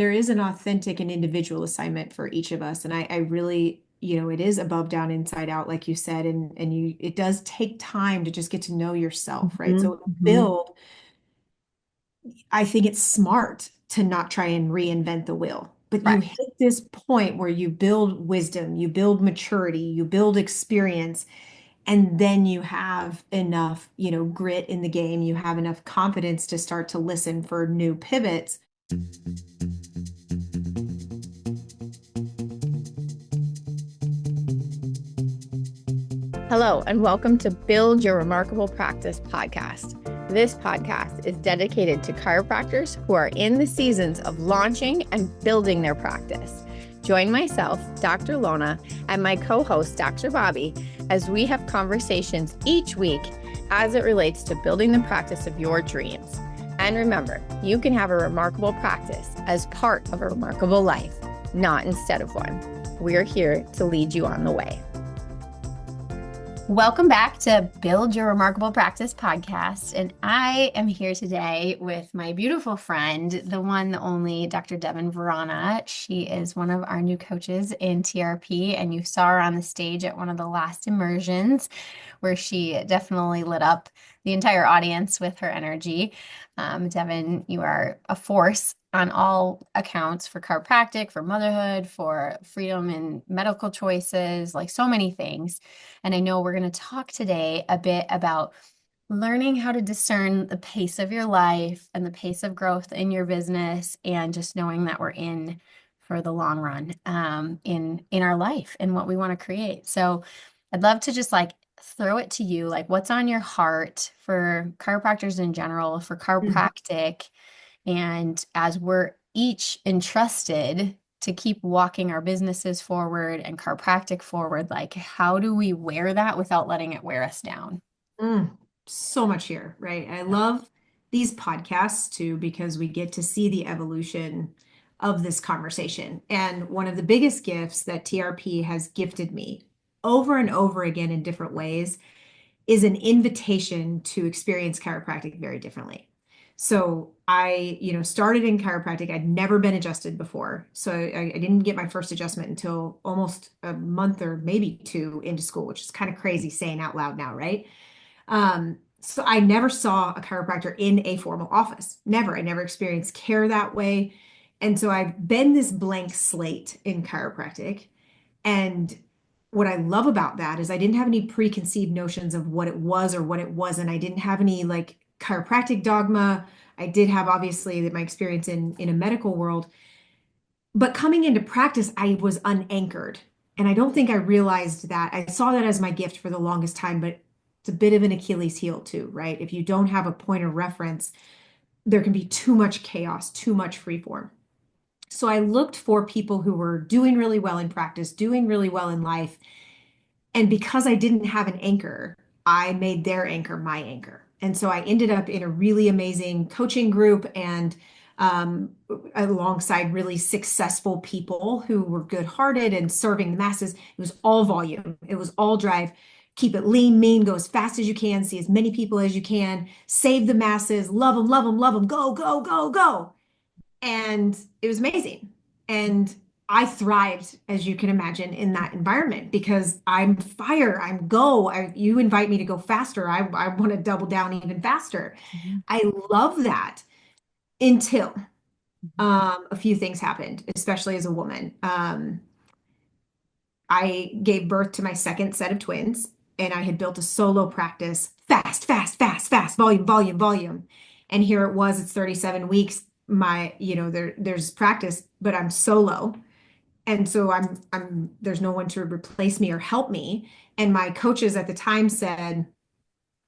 there is an authentic and individual assignment for each of us. And I really, it is above, down, inside out, like you said, and it does take time to just get to know yourself, right? Mhm, So mhm. build, I think it's smart to not try and reinvent the wheel. But you Correct. hit this point where you build wisdom, you build maturity, you build experience, and then you have enough, grit in the game, you have enough confidence to start to listen for new pivots. Hello, and welcome to Build Your Remarkable Practice podcast. This podcast is dedicated to chiropractors who are in the seasons of launching and building their practice. Join myself, Dr. Lona, and my co-host, Dr. Bobby, as we have conversations each week as it relates to building the practice of your dreams. And remember, you can have a remarkable practice as part of a remarkable life, not instead of one. We're here to lead you on the way. Welcome back to Build Your Remarkable Practice podcast. And I am here today with my beautiful friend, the one, the only Dr. Devin Vrana. She is one of our new coaches in TRP, and you saw her on the stage at one of the last immersions where she definitely lit up the entire audience with her energy. Devin, you are a force on all accounts for chiropractic, for motherhood, for freedom in medical choices, like so many things. And I know we're going to talk today a bit about learning how to discern the pace of your life and the pace of growth in your business, and just knowing that we're in for the long run in our life and what we want to create. So I'd love to just like throw it to you, like what's on your heart for chiropractors in general, for chiropractic, and as we're each entrusted to keep walking our businesses forward and chiropractic forward, like how do we wear that without letting it wear us down? Mm, so much here, right? I love these podcasts too because we get to see the evolution of this conversation. And one of the biggest gifts that TRP has gifted me over and over again in different ways is an invitation to experience chiropractic very differently. So I, started in chiropractic. I'd never been adjusted before. So I didn't get my first adjustment until almost a month or maybe two into school, which is kind of crazy saying out loud now, right? So I never saw a chiropractor in a formal office. Never. I never experienced care that way. And so I've been this blank slate in chiropractic. And what I love about that is I didn't have any preconceived notions of what it was or what it wasn't. I didn't have any like chiropractic dogma. I did have obviously that my experience in a medical world, but coming into practice, I was unanchored. And I don't think I realized that. I saw that as my gift for the longest time, but it's a bit of an Achilles heel too, right? If you don't have a point of reference, there can be too much chaos, too much freeform. So I looked for people who were doing really well in practice, doing really well in life. And because I didn't have an anchor, I made their anchor my anchor. And so I ended up in a really amazing coaching group and alongside really successful people who were good-hearted and serving the masses. It was all volume, it was all drive. Keep it lean, mean, go as fast as you can, see as many people as you can, save the masses, love them, go, go, go, go. And it was amazing. And I thrived, as you can imagine, in that environment because I'm fire, I'm go. You invite me to go faster. I want to double down even faster. Mhm. I love that until Mhm. a few things happened, especially as a woman. I gave birth to my second set of twins, and I had built a solo practice fast, fast, fast, fast, volume, volume, volume. And here it was, it's 37 weeks. There's practice, but I'm solo. And so there's no one to replace me or help me. And my coaches at the time said,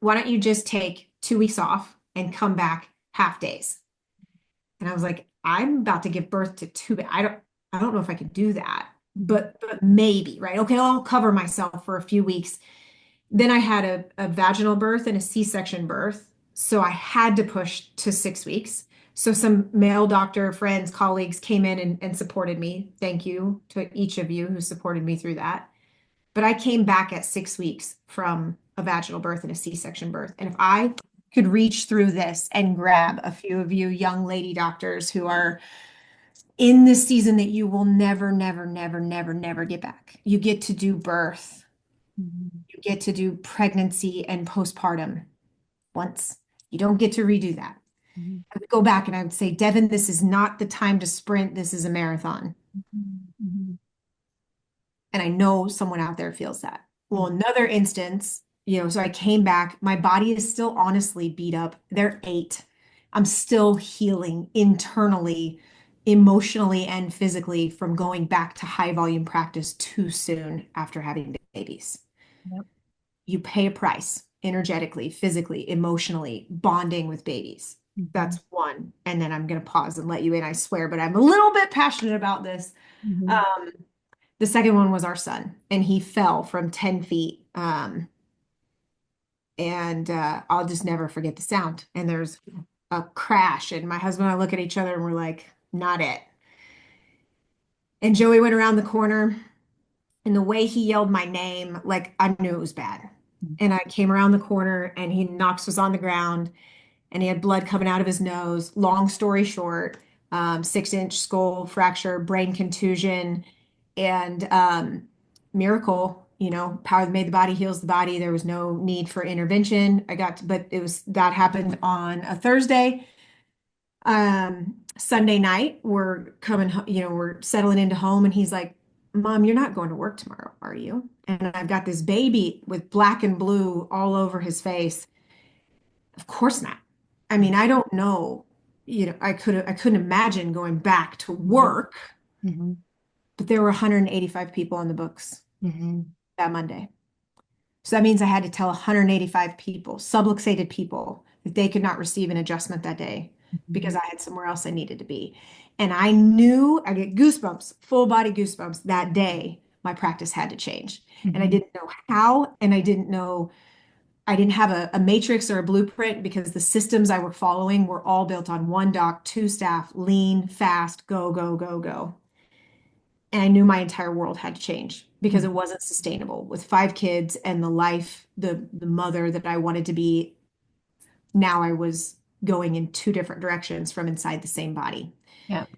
why don't you just take 2 weeks off and come back half days? And I was like, I'm about to give birth to two. I don't know if I could do that, Mhm. but maybe, right? Okay, I'll cover myself for a few weeks. Then I had a vaginal birth and a C-section birth. So I had to push to 6 weeks. So some male doctor friends, colleagues came in and supported me. Thank you to each of you who supported me through that. But I came back at 6 weeks from a vaginal birth and a C-section birth. And if I could reach through this and grab a few of you young lady doctors who are in this season that you will never, never, never, never, never get back. You get to do birth, Mhm. you get to do pregnancy and postpartum once. You don't get to redo that. Mhm. I would go back and I would say, Devin, this is not the time to sprint. This is a marathon. Mhm. Mhm. And I know someone out there feels that. Well, Mhm. another instance, so I came back. My body is still honestly beat up. They're 8. I'm still healing internally, emotionally, and physically from going back to high volume practice too soon after having babies. Yep. You pay a price energetically, physically, emotionally, bonding with babies. Mhm. That's one. And then I'm going to pause and let you in, I swear, but I'm a little bit passionate about this. Mhm. Um, the second one was our son, and he fell from 10 feet. And I'll just never forget the sound. And there's a crash, and my husband and I look at each other and we're like, not it. And Joey went around the corner, and the way he yelled my name, like I knew it was bad. And I came around the corner, and he knocks us on the ground, and he had blood coming out of his nose. Long story short, 6-inch skull fracture, brain contusion, and miracle. Power that made the body heals the body. There was no need for intervention. But that happened on a Thursday. Sunday night, we're settling into home, and he's like, Mom, you're not going to work tomorrow, are you? And I've got this baby with black and blue all over his face. Of course not. I mean, I don't know. I couldn't imagine going back to Mhm. work, Mhm. but there were 185 people on the books Mhm. that Monday. So that means I had to tell 185 people, subluxated people, that they could not receive an adjustment that day because Mhm. I had somewhere else I needed to be. And I knew I get goosebumps, full body goosebumps that day. My practice had to change. And I Mhm. didn't know how, and I didn't have a matrix or a blueprint because the systems I were following were all built on one doc, 2 staff, lean, fast, go, go, go, go. And I knew my entire world had to change because Mhm. it wasn't sustainable with 5 kids and the life, the mother that I wanted to be. Now I was going in 2 different directions from inside the same body. Yep.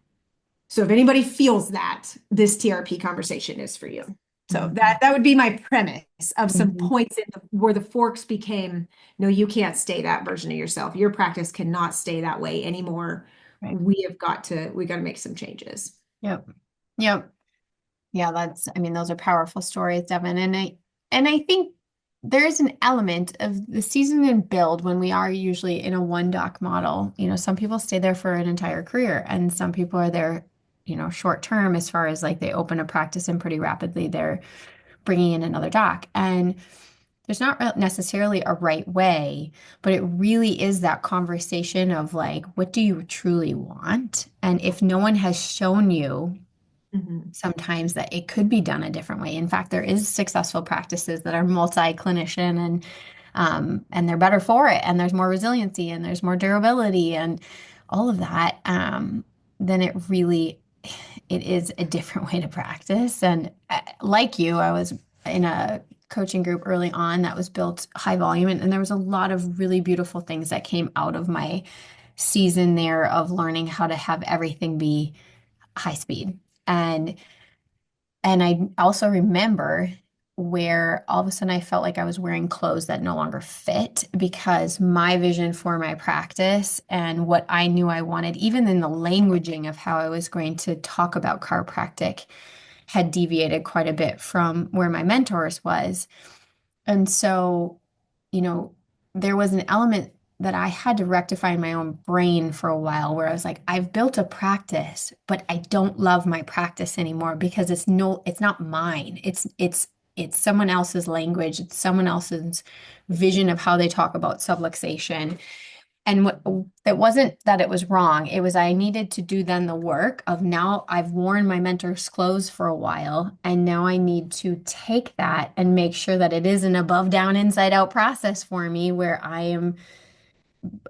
So if anybody feels that, this TRP conversation is for you. So Mhm. that would be my premise of some Mhm. points where the forks became, no, you can't stay that version of yourself. Your practice cannot stay that way anymore. Right. We got to make some changes. Yep. Yep. Yeah, I mean, those are powerful stories, Devin. And I think there's an element of the season and build when we are usually in a one doc model. Some people stay there for an entire career, and some people are there, short term as far as like they open a practice and pretty rapidly they're bringing in another doc. And there's not necessarily a right way, but it really is that conversation of like, what do you truly want? And if no one has shown you Mhm. sometimes that it could be done a different way. In fact, there is successful practices that are multi-clinician and they're better for it, and there's more resiliency and there's more durability and all of that. Then it is a different way to practice. And like you, I was in a coaching group early on that was built high volume, and there was a lot of really beautiful things that came out of my season there of learning how to have everything be high speed. And and I also remember where all of a sudden I felt like I was wearing clothes that no longer fit because my vision for my practice and what I knew I wanted, even in the languaging of how I was going to talk about chiropractic, had deviated quite a bit from where my mentors was. And so, you know, there was an element that I had to rectify in my own brain for a while where I was like, I've built a practice, but I don't love my practice anymore because it's not mine. It's someone else's language. It's someone else's vision of how they talk about subluxation. And it wasn't that it was wrong. It was I needed to do then the work of now I've worn my mentor's clothes for a while, and now I need to take that and make sure that it is an above, down, inside out process for me where I am,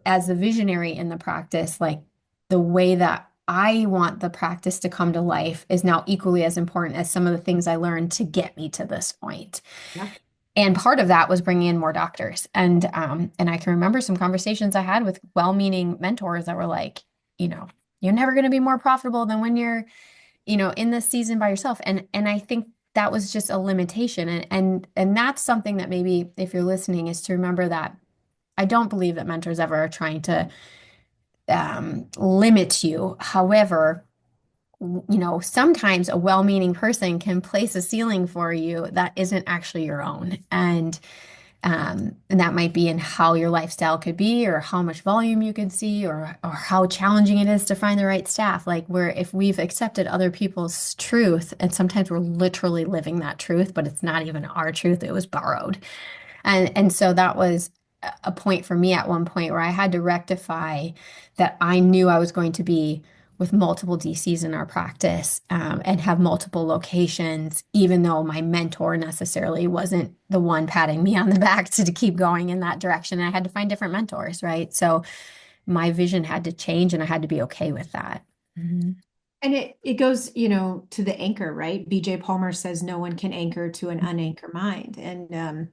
as the visionary in the practice, like the way that I want the practice to come to life is now equally as important as some of the things I learned to get me to this point. Yeah. And part of that was bringing in more doctors. And I can remember some conversations I had with well-meaning mentors that were like, you know, you're never going to be more profitable than when you're, in this season by yourself. And I think that was just a limitation. And that's something that maybe if you're listening is to remember that I don't believe that mentors ever are trying to limit you. However, sometimes a well-meaning person can place a ceiling for you that isn't actually your own. And that might be in how your lifestyle could be, or how much volume you could see, or how challenging it is to find the right staff. Like where if we've accepted other people's truth, and sometimes we're literally living that truth, but it's not even our truth, it was borrowed. And so that was a point for me at one point where I had to rectify that I knew I was going to be with multiple DCs in our practice and have multiple locations, even though my mentor necessarily wasn't the one patting me on the back to keep going in that direction. And I had to find different mentors, right? So my vision had to change and I had to be okay with that. Mhm. And it goes, to the anchor, right? BJ Palmer says no one can anchor to an unanchored mind. And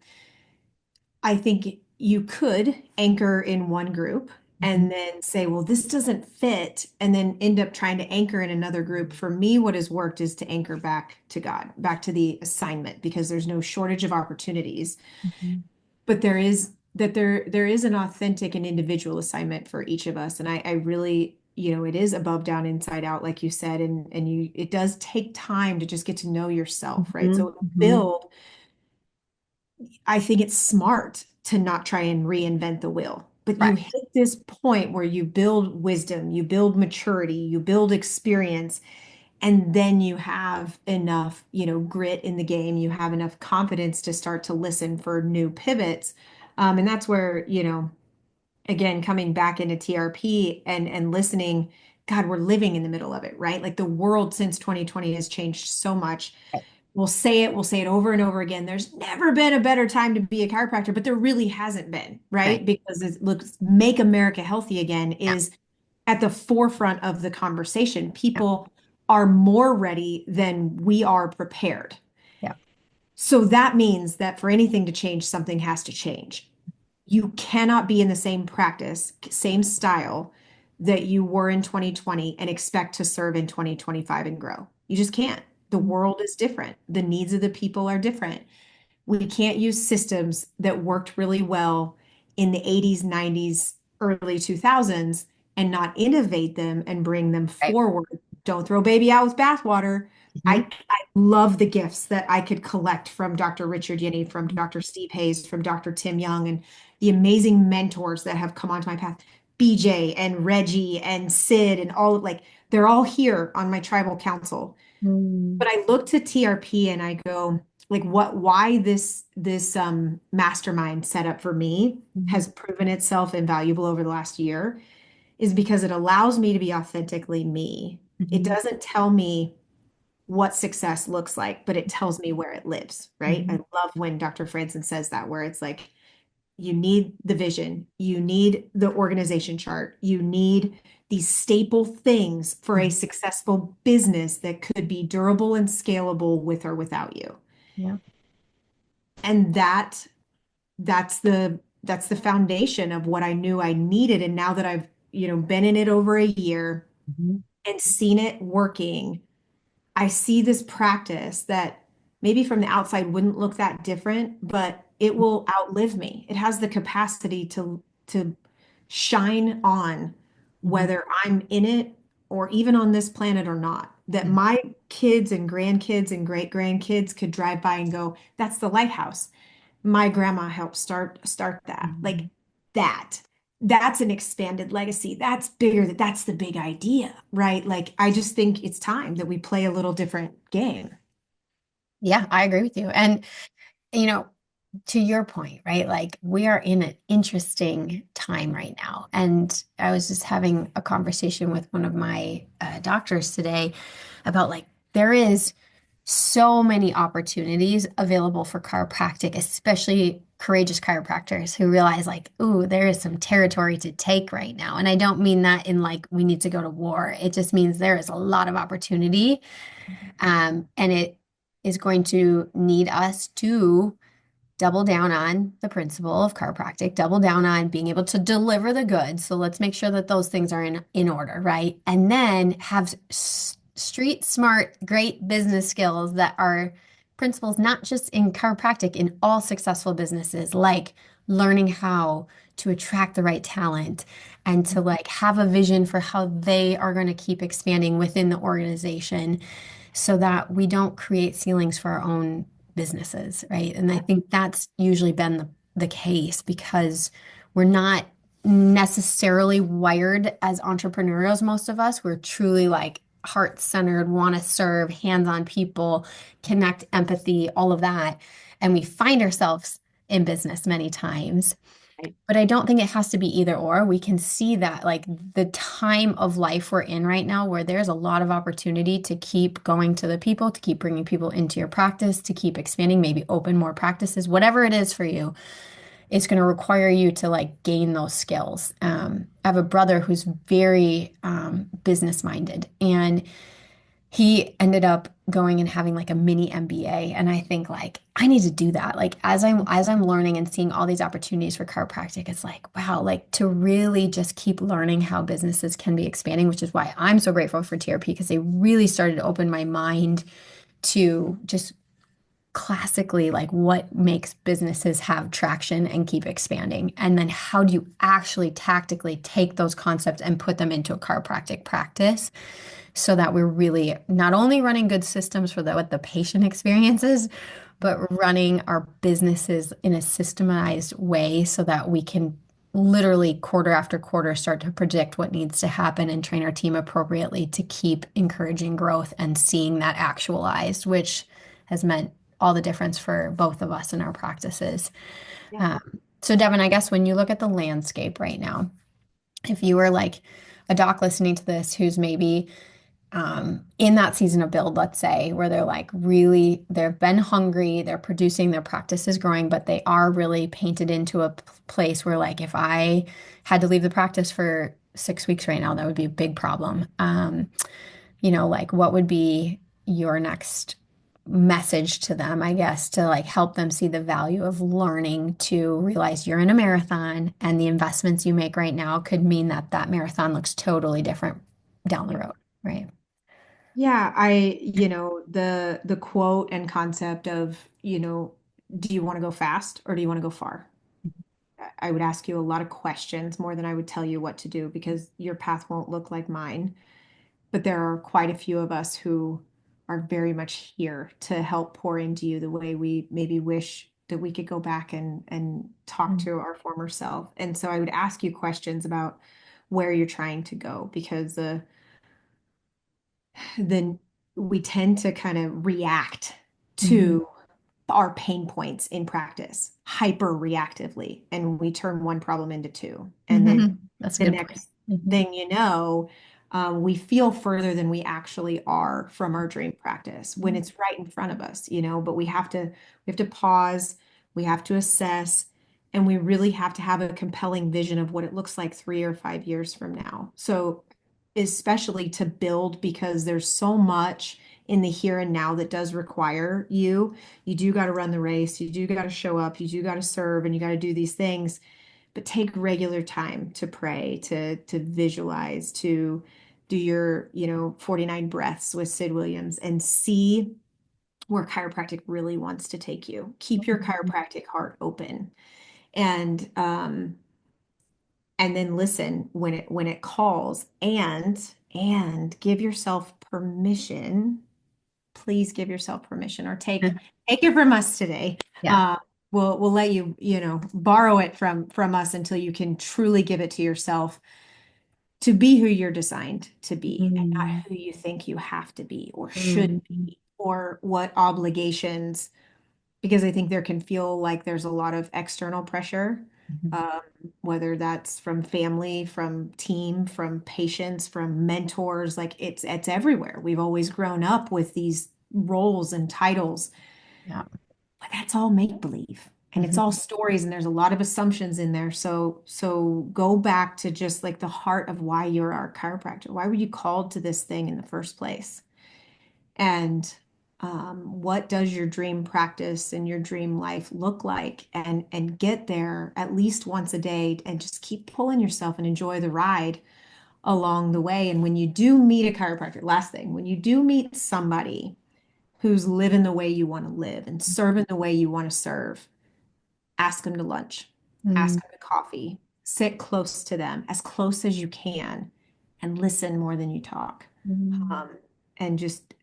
I think you could anchor in one group Mhm. and then say, well, this doesn't fit, and then end up trying to anchor in another group. For me, what has worked is to anchor back to God, back to the assignment, because there's no shortage of opportunities. Mhm. But there is an authentic and individual assignment for each of us. And I really, it is above, down, inside out, like you said, and it does take time to just get to know yourself, right? Mhm. So Mhm. build I think it's smart to not try and reinvent the wheel. But you Correct. hit this point where you build wisdom, you build maturity, you build experience, and then you have enough, grit in the game. You have enough confidence to start to listen for new pivots. And that's where, again, coming back into TRP and listening, God, we're living in the middle of it, right? Like the world since 2020 has changed so much. We'll say it over and over again. There's never been a better time to be a chiropractor, but there really hasn't been, Right. right? Because it looks Make America Healthy Again Yeah. is at the forefront of the conversation. Yeah. People are more ready than we are prepared. Yeah. So that means that for anything to change, something has to change. You cannot be in the same practice, same style that you were in 2020 and expect to serve in 2025 and grow. You just can't. The world is different. The needs of the people are different. We can't use systems that worked really well in the 80s, 90s, early 2000s and not innovate them and bring them Right. forward. Don't throw baby out with bathwater. Mhm. I love the gifts that I could collect from Dr. Richard Yenny, from Dr. Steve Hayes, from Dr. Tim Young, and the amazing mentors that have come onto my path. BJ and Reggie and Sid and all like they're all here on my tribal council. Mm. But I look to TRP and I go, like, why this mastermind setup for me Mhm. has proven itself invaluable over the last year is because it allows me to be authentically me. It Mhm. doesn't tell me what success looks like, but it tells me where it lives, right? I Mhm. love when Dr. Franson says that, where it's like, you need the vision, you need the organization chart, you need these staple things for a Mhm. successful business that could be durable and scalable with or without you. Yeah. And that's the foundation of what I knew I needed. And now that I've, been in it over a year Mhm. and seen it working, I see this practice that maybe from the outside wouldn't look that different, but it will outlive me. It has the capacity to shine on Mhm. whether I'm in it or even on this planet or not. That Yeah. my kids and grandkids and great grandkids could drive by and go, "That's the lighthouse. My grandma helped start that." Like Mhm. that. That's an expanded legacy. That's bigger. That's the big idea, right? Like I just think it's time that we play a little different game. Yeah, I agree with you. And, you know, to your point, right? Like we are in an interesting time right now. And I was just having a conversation with one of my doctors today about like there is so many opportunities available for chiropractic, especially courageous chiropractors who realize like, ooh, there is some territory to take right now. And I don't mean that in like we need to go to war. It just means there is a lot of opportunity. And it is going to need us to double down on the principle of chiropractic, double down on being able to deliver the goods. So let's make sure that those things are in order, right? And then have street smart, great business skills that are principles not just in chiropractic, in all successful businesses, like learning how to attract the right talent and to like have a vision for how they are going to keep expanding within the organization so that we don't create ceilings for our own businesses, right? And I think that's usually been the case because we're not necessarily wired as entrepreneurs, most of us. We're truly like heart-centered, want to serve, hands-on people, connect, empathy, all of that. And we find ourselves in business many times. Right. But I don't think it has to be either or. We can see that, like the time of life we're in right now, where there's a lot of opportunity to keep going to the people, to keep bringing people into your practice, to keep expanding, maybe open more practices, whatever it is for you, it's going to require you to like gain those skills. I have a brother who's very business minded, and he ended up going and having like a mini MBA. And I think like I need to do that. Like as I'm learning and seeing all these opportunities for chiropractic, it's like, wow, like to really just keep learning how businesses can be expanding, which is why I'm so grateful for TRP because they really started to open my mind to just classically like what makes businesses have traction and keep expanding. And then how do you actually tactically take those concepts and put them into a chiropractic practice so that we're really not only running good systems for what the patient experiences, but running our businesses in a systemized way so that we can literally quarter after quarter start to predict what needs to happen and train our team appropriately to keep encouraging growth and seeing that actualized, which has meant all the difference for both of us in our practices. Yeah. Um, so, Devin, I guess when you look at the landscape right now, if you were like a doc listening to this who's maybe in that season of build, let's say, where they're like really, they've been hungry, they're producing, their practice is growing, but they are really painted into a place where, like, if I had to leave the practice for 6 weeks right now, that would be a big problem. Like, what would be your next message to them, I guess, to like help them see the value of learning to realize you're in a marathon and the investments you make right now could mean that that marathon looks totally different down the road, right? Yeah, the quote and concept of, do you want to go fast or do you want to go far? I would ask you a lot of questions more than I would tell you what to do because your path won't look like mine. But there are quite a few of us who are very much here to help pour into you the way we maybe wish that we could go back and talk Mm. to our former self. And so I would ask you questions about where you're trying to go because then we tend to kind of react Mhm. to our pain points in practice hyper reactively, and we turn one problem into two. And then That's a the good point. next Mhm. thing you know, we feel further than we actually are from our dream practice when it's right in front of us, but we have to pause, we have to assess, and we really have to have a compelling vision of what it looks like 3 or 5 years from now. So especially to build because there's so much in the here and now that does require you do got to run the race, you do got to show up, you do got to serve, and you got to do these things, but take regular time to pray, to visualize, to do your 49 breaths with Sid Williams and see where chiropractic really wants to take you. Keep your chiropractic heart open, and then listen when it calls, and give yourself permission. Please give yourself permission, or take it from us today. Yeah. uh we'll let you borrow it from us until you can truly give it to yourself to be who you're designed to be, and not Mm. who you think you have to be or should Mm. be, or what obligations, because I think there can feel like there's a lot of external pressure, Mhm. um, whether that's from family, from team, from patients, from mentors. Like it's everywhere. We've always grown up with these roles and titles, Yeah. but that's all make believe. And it's Mhm. all stories, and there's a lot of assumptions in there. So go back to just like the heart of why you're our chiropractor. Why were you called to this thing in the first place? And What does your dream practice and your dream life look like? And get there at least once a day and just keep pulling yourself and enjoy the ride along the way. And when you do meet a chiropractor, last thing, when you do meet somebody who's living the way you want to live and serving the way you want to serve, ask them to lunch, ask Mm, them to coffee, sit close to them, as close as you can, and listen more than you talk. mm, Um, and just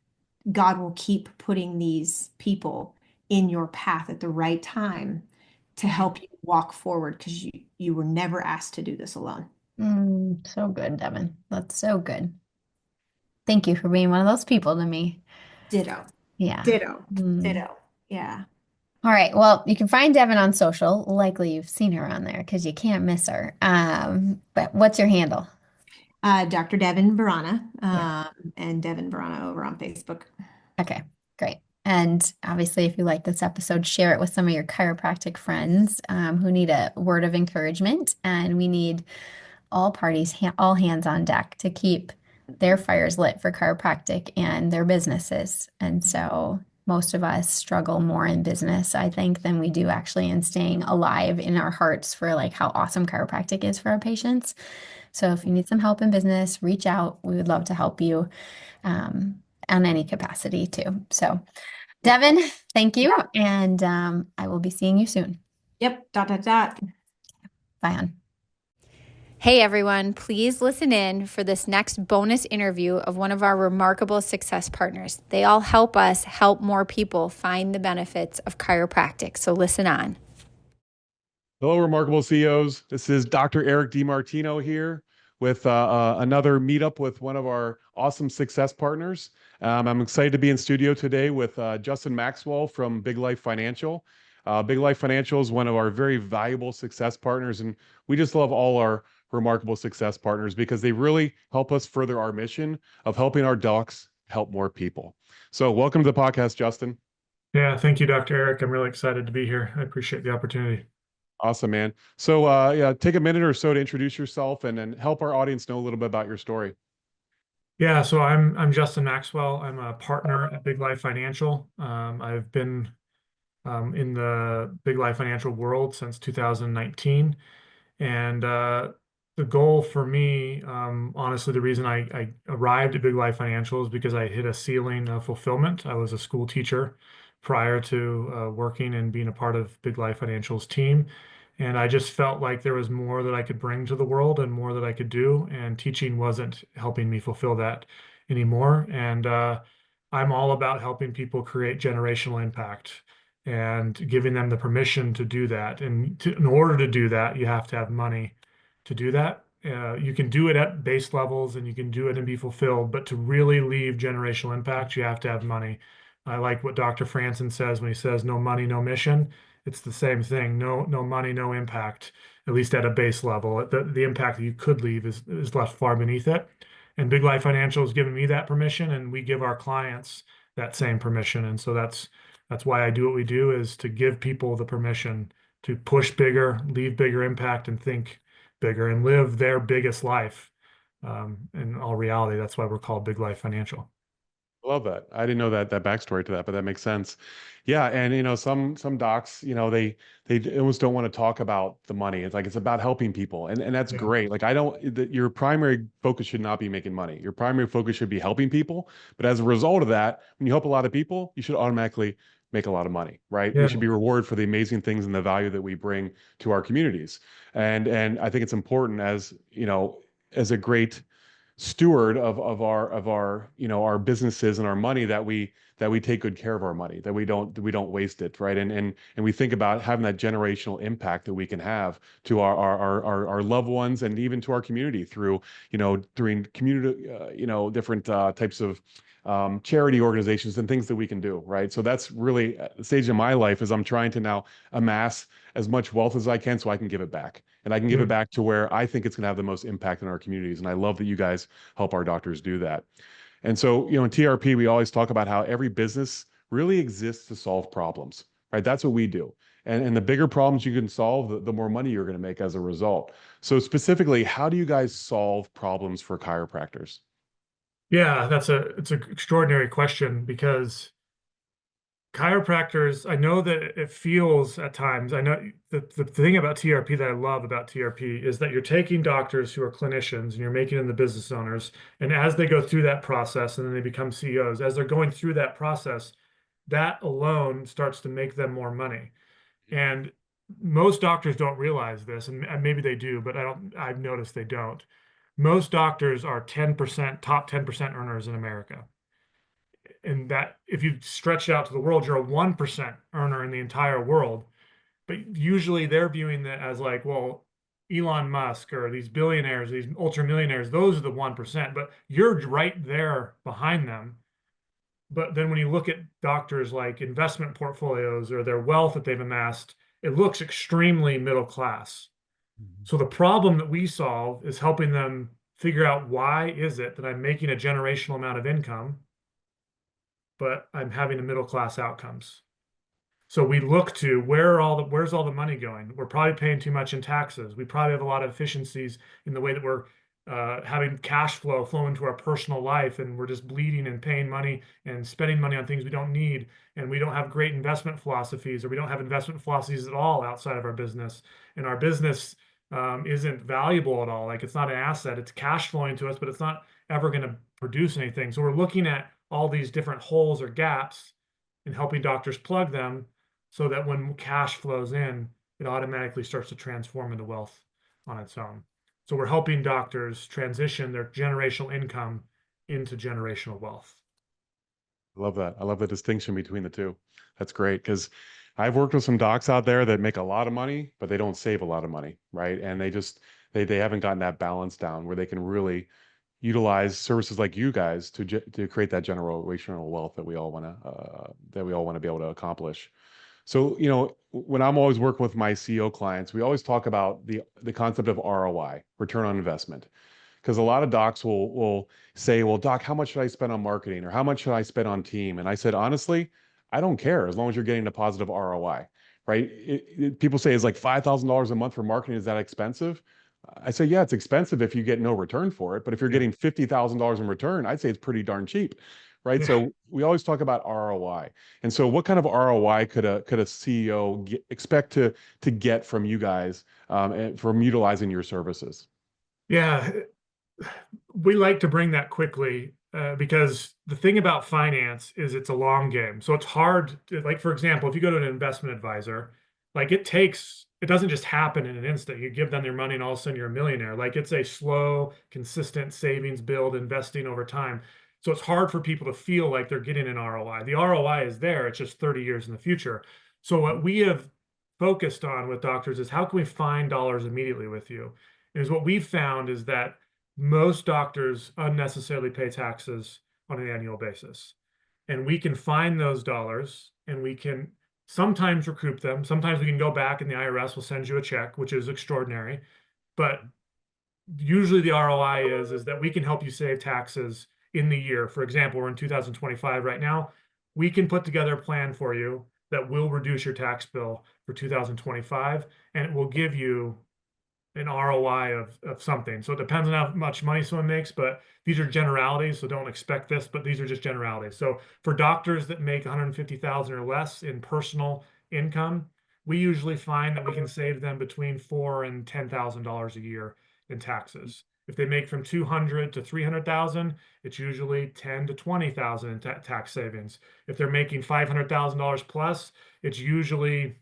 God will keep putting these people in your path at the right time to help you walk forward because you were never asked to do this alone. so good, Devin. That's so good. Thank you for being one of those people to me. Ditto, Yeah. ditto, Mm. ditto. Yeah. All right. Well, you can find Devin on social. Likely you've seen her on there because you can't miss her. But what's your handle? Dr. Devin Vrana, Yeah. and Devin Vrana over on Facebook. Okay, great. And obviously, if you like this episode, share it with some of your chiropractic friends who need a word of encouragement. And we need all parties, all hands on deck to keep their fires lit for chiropractic and their businesses. And so most of us struggle more in business, I think, than we do actually in staying alive in our hearts for like how awesome chiropractic is for our patients. So if you need some help in business, reach out. We would love to help you um, on any capacity too. So, Yep. Devin, thank you. Yeah. And I will be seeing you soon. Yep. Dot, dot, dot. Bye on. Hey everyone, please listen in for this next bonus interview of one of our remarkable success partners. They all help us help more people find the benefits of chiropractic. So listen on. Hello, remarkable CEOs. This is Dr. Eric DiMartino here with another meetup with one of our awesome success partners. I'm excited to be in studio today with Justin Maxwell from Big Life Financial. Big Life Financial is one of our very valuable success partners, and we just love all our remarkable success partners because they really help us further our mission of helping our docs help more people. So, welcome to the podcast, Justin. Yeah, thank you, Dr. Eric. I'm really excited to be here. I appreciate the opportunity. Awesome, man. So, yeah, take a minute or so to introduce yourself and then help our audience know a little bit about your story. Yeah, so I'm Justin Maxwell. I'm a partner at Big Life Financial. I've been in the Big Life Financial world since 2019. And the goal for me, honestly, the reason I arrived at Big Life Financial is because I hit a ceiling of fulfillment. I was a school teacher prior to working and being a part of Big Life Financial's team. And I just felt like there was more that I could bring to the world and more that I could do. And teaching wasn't helping me fulfill that anymore. And I'm all about helping people create generational impact and giving them the permission to do that. And in order to do that, you have to have money to do that. You can do it at base levels and you can do it and be fulfilled, but to really leave generational impact, you have to have money. I like what Dr. Franson says when he says no money, no mission. It's the same thing. No money, no impact, at least at a base level. The impact that you could leave is left far beneath it. And Big Life Financial has given me that permission, and we give our clients that same permission. And so that's why I do what we do, is to give people the permission to push bigger, leave bigger impact, and think bigger and live their biggest life. In all reality, that's why we're called Big Life Financial. Love that. I didn't know that backstory to that, but that makes sense. Yeah, and some docs, they almost don't want to talk about the money. It's like it's about helping people, and that's Yeah. great. Like I don't, your primary focus should not be making money. Your primary focus should be helping people. But as a result of that, when you help a lot of people, you should automatically make a lot of money, right? We Yeah. should be rewarded for the amazing things and the value that we bring to our communities. And I think it's important as a great steward of our our businesses and our money that we take good care of our money, that we don't waste it, right? And we think about having that generational impact that we can have to our loved ones and even to our community through during community different types of charity organizations and things that we can do, right? So that's really the stage in my life is I'm trying to now amass as much wealth as I can so I can give it back. And I can give Yeah. it back to where I think it's going to have the most impact in our communities. And I love that you guys help our doctors do that. And so, in TRP, we always talk about how every business really exists to solve problems, right? That's what we do. And the bigger problems you can solve, the more money you're going to make as a result. So specifically, how do you guys solve problems for chiropractors? Yeah, it's an extraordinary question because chiropractors, I know that it feels at times, I know the thing about TRP that I love about TRP is that you're taking doctors who are clinicians and you're making them the business owners. And as they go through that process and then they become CEOs, as they're going through that process, that alone starts to make them more money. And most doctors don't realize this, and maybe they do, but I've noticed they don't. Most doctors are 10%, top 10% earners in America. And that if you stretch it out to the world, you're a 1% earner in the entire world. But usually they're viewing that as like, well, Elon Musk or these billionaires, these ultra millionaires, those are the 1%, but you're right there behind them. But then when you look at doctors like investment portfolios or their wealth that they've amassed, it looks extremely middle class. Mhm. So the problem that we solve is helping them figure out why is it that I'm making a generational amount of income, but I'm having a middle class outcomes. So we look to where's all the money going? We're probably paying too much in taxes. We probably have a lot of efficiencies in the way that we're having cash flow into our personal life, and we're just bleeding and paying money and spending money on things we don't need, and we don't have great investment philosophies, or we don't have investment philosophies at all outside of our business, and our business isn't valuable at all. Like it's not an asset; it's cash flowing to us, but it's not ever going to produce anything. So we're looking at all these different holes or gaps and helping doctors plug them so that when cash flows in, it automatically starts to transform into wealth on its own. So we're helping doctors transition their generational income into generational wealth. I love that. I love the distinction between the two. That's great because I've worked with some docs out there that make a lot of money, but they don't save a lot of money, right? And they haven't gotten that balance down where they can really utilize services like you guys to create that generational wealth that we all want to be able to accomplish. So, when I'm always working with my CEO clients, we always talk about the concept of ROI, return on investment. Because a lot of docs will say, well, doc, how much should I spend on marketing or how much should I spend on team? And I said, honestly, I don't care as long as you're getting a positive ROI, right? People say it's like $5,000 a month for marketing. Is that expensive? I say, yeah, it's expensive if you get no return for it. But if you're Yeah. getting $50,000 in return, I'd say it's pretty darn cheap, right? Yeah. So we always talk about ROI. And so what kind of ROI could a CEO expect to get from you guys and from utilizing your services? Yeah. We like to bring that quickly because the thing about finance is it's a long game. So it's hard to, like, for example, if you go to an investment advisor, like it doesn't just happen in an instant. You give them your money and all of a sudden you're a millionaire. Like it's a slow, consistent savings build, investing over time. So it's hard for people to feel like they're getting an ROI. The ROI is there, it's just 30 years in the future. So what we have focused on with doctors is how can we find dollars immediately with you? Is what we've found is that most doctors unnecessarily pay taxes on an annual basis. And we can find those dollars and we can sometimes recoup them. Sometimes we can go back and the IRS will send you a check, which is extraordinary. But usually the ROI is that we can help you save taxes in the year. For example, we're in 2025 right now. We can put together a plan for you that will reduce your tax bill for 2025, and it will give you an ROI of something. So it depends on how much money someone makes, but these are generalities, so don't expect this, but these are just generalities. So for doctors that make 150,000 or less in personal income, we usually find that we can save them between $4,000 and $10,000 a year in taxes. If they make from 200 to 300,000, it's usually 10 to 20,000 in tax savings. If they're making $500,000 plus, it's usually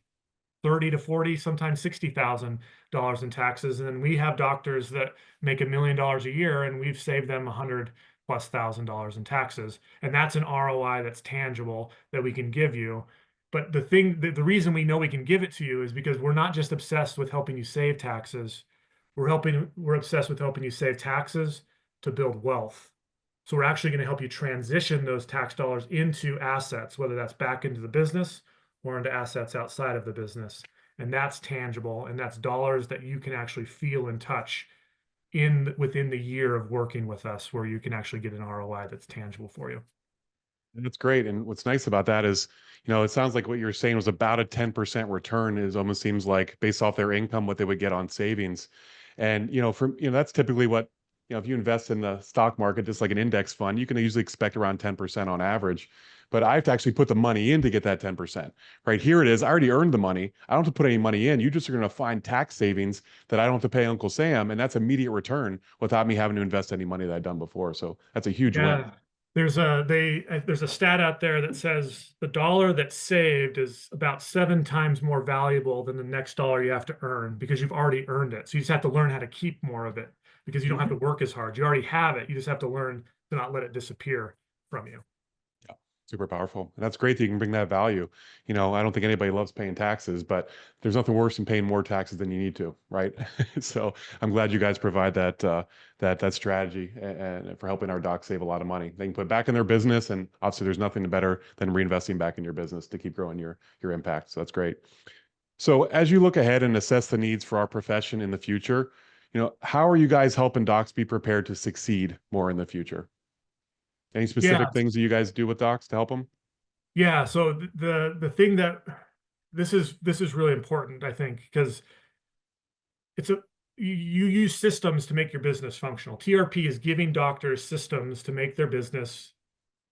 30 to 40, sometimes $60,000 in taxes. And then we have doctors that make $1 million a year and we've saved them $100,000+ in taxes. And that's an ROI that's tangible that we can give you. But the reason we know we can give it to you is because we're not just obsessed with helping you save taxes. We're obsessed with helping you save taxes to build wealth. So we're actually going to help you transition those tax dollars into assets, whether that's back into the business or into assets outside of the business. And that's tangible, and that's dollars that you can actually feel and touch within the year of working with us, where you can actually get an ROI that's tangible for you. That's great. And what's nice about that is, it sounds like what you're saying was about a 10% return is almost seems like based off their income, what they would get on savings. And, that's typically what if you invest in the stock market, just like an index fund, you can usually expect around 10% on average. But I have to actually put the money in to get that 10%. Right here it is. I already earned the money. I don't have to put any money in. You just are going to find tax savings that I don't have to pay Uncle Sam, and that's immediate return without me having to invest any money that I've done before. So that's a huge win. Yeah. There's a stat out there that says the dollar that's saved is about 7 times more valuable than the next dollar you have to earn because you've already earned it. So you just have to learn how to keep more of it because you don't have to work as hard. You already have it. You just have to learn to not let it disappear from you. Super powerful. And that's great that you can bring that value. I don't think anybody loves paying taxes, but there's nothing worse than paying more taxes than you need to, right? So I'm glad you guys provide that strategy and for helping our docs save a lot of money. They can put back in their business, and obviously there's nothing better than reinvesting back in your business to keep growing your impact. So that's great. So as you look ahead and assess the needs for our profession in the future, how are you guys helping docs be prepared to succeed more in the future? Any Yeah. specific things that you guys do with docs to help them? Yeah. So the thing that this is really important, I think, because you use systems to make your business functional. TRP is giving doctors systems to make their business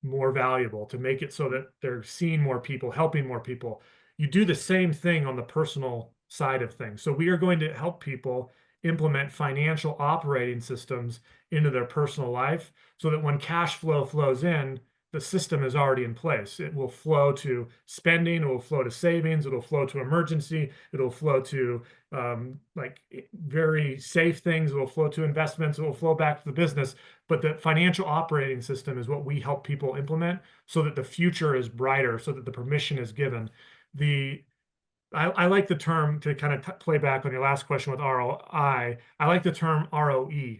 more valuable, to make it so that they're seeing more people, helping more people. You do the same thing on the personal side of things. So we are going to help people implement financial operating systems into their personal life so that when cash flow flows in, the system is already in place. It will flow to spending, it will flow to savings, it'll flow to emergency, it'll flow to like very safe things, it'll flow to investments, it will flow back to the business. But the financial operating system is what we help people implement so that the future is brighter, so that the permission is given. I like the term to kind of play back on your last question with ROI. I like the term ROE,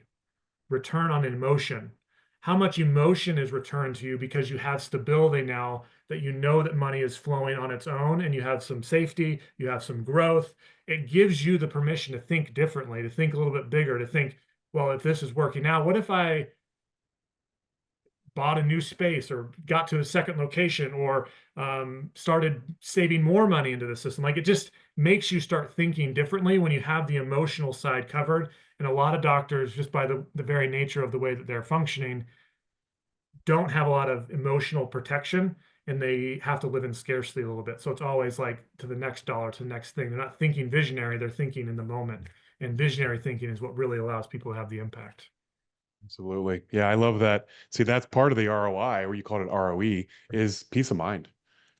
return on emotion. How much emotion is returned to you because you have stability now that you know that money is flowing on its own and you have some safety, you have some growth. It gives you the permission to think differently, to think a little bit bigger, to think, well, if this is working now, what if I bought a new space or got to a second location or started saving more money into the system? Like it just makes you start thinking differently when you have the emotional side covered. And a lot of doctors, just by the very nature of the way that they're functioning, don't have a lot of emotional protection and they have to live in scarcity a little bit. So it's always like to the next dollar, to the next thing. They're not thinking visionary, they're thinking in the moment. And visionary thinking is what really allows people to have the impact. Absolutely. Yeah, I love that. See, that's part of the ROI, or you call it ROE, is peace of mind,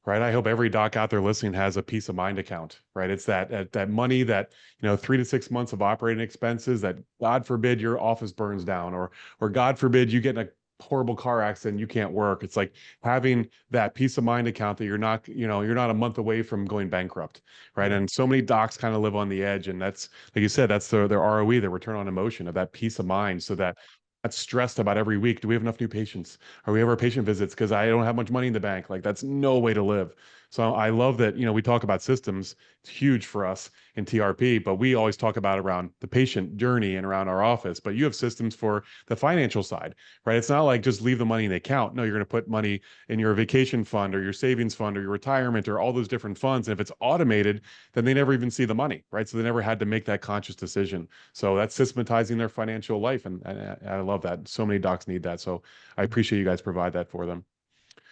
right? I hope every doc out there listening has a peace of mind account, right? It's that money that, 3 to 6 months of operating expenses that God forbid your office burns down or God forbid you get in a horrible car accident, you can't work. It's like having that peace of mind account that you're not a month away from going bankrupt, right? Yeah. And so many docs kind of live on the edge, and that's, like you said, that's their ROE, their return on emotion, of that peace of mind, so that not stressed about every week. Do we have enough new patients? Are we have our patient visits? Because I don't have much money in the bank. Like that's no way to live. So I love that, we talk about systems. It's huge for us in TRP, but we always talk about around the patient journey and around our office. But you have systems for the financial side, right? It's not like just leave the money in the account. No, you're going to put money in your vacation fund or your savings fund or your retirement or all those different funds. And if it's automated, then they never even see the money, right? So they never had to make that conscious decision. So that's systematizing their financial life. And I love that. So many docs need that. So I appreciate you guys provide that for them.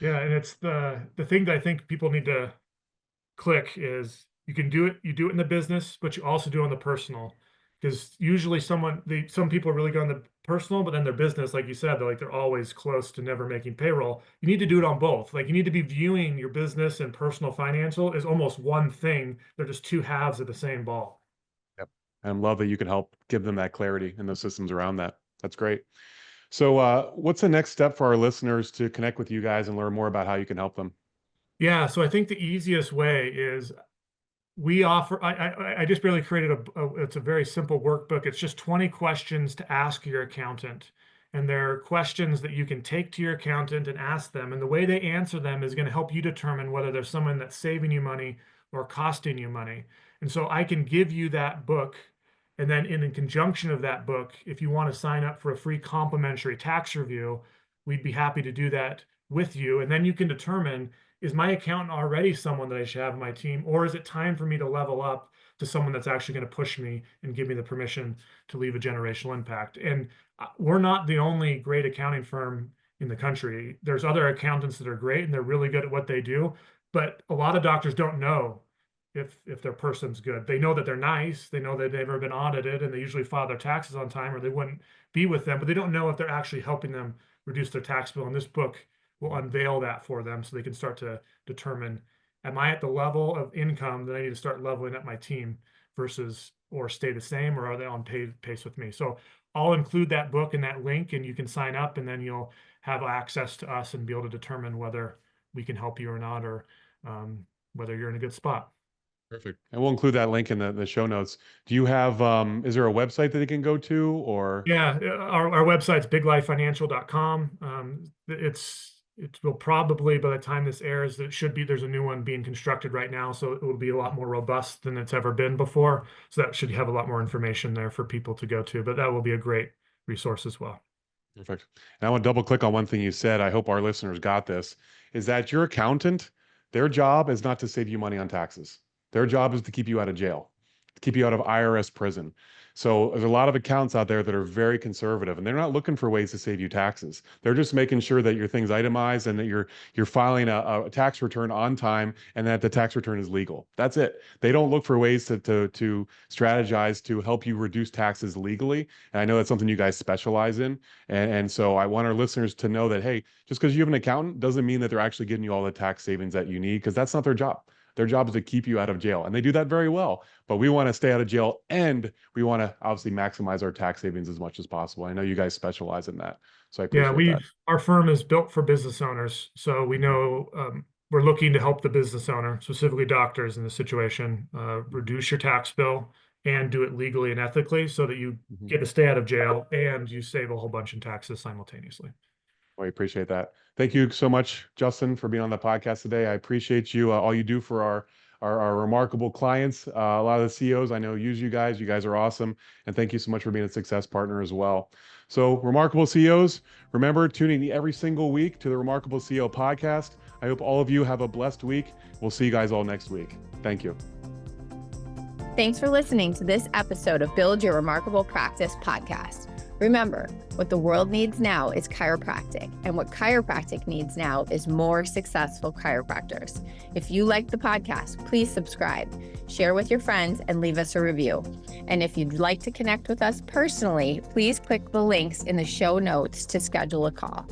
Yeah, and it's the thing that I think people need to click is you can do it, you do it in the business, but you also do it on the personal. Because usually some people are really good on the personal, but then their business, like you said, they're always close to never making payroll. You need to do it on both. Like you need to be viewing your business and personal financial as almost one thing. They're just two halves of the same ball. Yep. And love that you can help give them that clarity and those systems around that. That's great. So what's the next step for our listeners to connect with you guys and learn more about how you can help them? Yeah, so I think the easiest way is we offer, I just barely created it's a very simple workbook. It's just 20 questions to ask your accountant. And they're questions that you can take to your accountant and ask them. And the way they answer them is going to help you determine whether there's someone that's saving you money or costing you money. And so I can give you that book. And then in conjunction of that book, if you want to sign up for a free complimentary tax review, we'd be happy to do that with you. And then you can determine is my accountant already someone that I should have on my team, or is it time for me to level up to someone that's actually going to push me and give me the permission to leave a generational impact? And we're not the only great accounting firm in the country. There's other accountants that are great and they're really good at what they do, but a lot of doctors don't know if their person's good. They know that they're nice, they know that they've never been audited, and they usually file their taxes on time, or they wouldn't be with them, but they don't know if they're actually helping them reduce their tax bill. And this book will unveil that for them so they can start to determine, am I at the level of income that I need to start leveling up my team versus, or stay the same, or are they on pace with me? So I'll include that book and that link, and you can sign up, and then you'll have access to us and be able to determine whether we can help you or not, or whether you're in a good spot. Perfect. And we'll include that link in the show notes. Do you have, is there a website that they can go to, or? Yeah, our website's biglifefinancial.com. It will probably, by the time this airs, there's a new one being constructed right now, so it will be a lot more robust than it's ever been before. So that should have a lot more information there for people to go to, but that will be a great resource as well. Perfect. And I want to double click on one thing you said. I hope our listeners got this, is that your accountant, their job is not to save you money on taxes. Their job is to keep you out of jail, to keep you out of IRS prison. So there's a lot of accountants out there that are very conservative, and they're not looking for ways to save you taxes. They're just making sure that your thing's itemized and that you're filing a tax return on time and that the tax return is legal. That's it. They don't look for ways to strategize to help you reduce taxes legally. And I know that's something you guys specialize in. And so I want our listeners to know that, hey, just because you have an accountant doesn't mean that they're actually getting you all the tax savings that you need, because that's not their job. Their job is to keep you out of jail, and they do that very well. But we want to stay out of jail, and we want to obviously maximize our tax savings as much as possible. I know you guys specialize in that, so I appreciate that. Our firm is built for business owners, so we know we're looking to help the business owner, specifically doctors in this situation, reduce your tax bill and do it legally and ethically, so that you get to stay out of jail and you save a whole bunch in taxes simultaneously. Well, I appreciate that. Thank you so much, Justin, for being on the podcast today. I appreciate you, all you do for our remarkable clients. A lot of the CEOs I know use you guys. You guys are awesome. And thank you so much for being a success partner as well. So remarkable CEOs, remember tuning in every single week to the Remarkable CEO podcast. I hope all of you have a blessed week. We'll see you guys all next week. Thank you. Thanks for listening to this episode of Build Your Remarkable Practice podcast. Remember, what the world needs now is chiropractic, and what chiropractic needs now is more successful chiropractors. If you like the podcast, please subscribe, share with your friends, and leave us a review. And if you'd like to connect with us personally, please click the links in the show notes to schedule a call.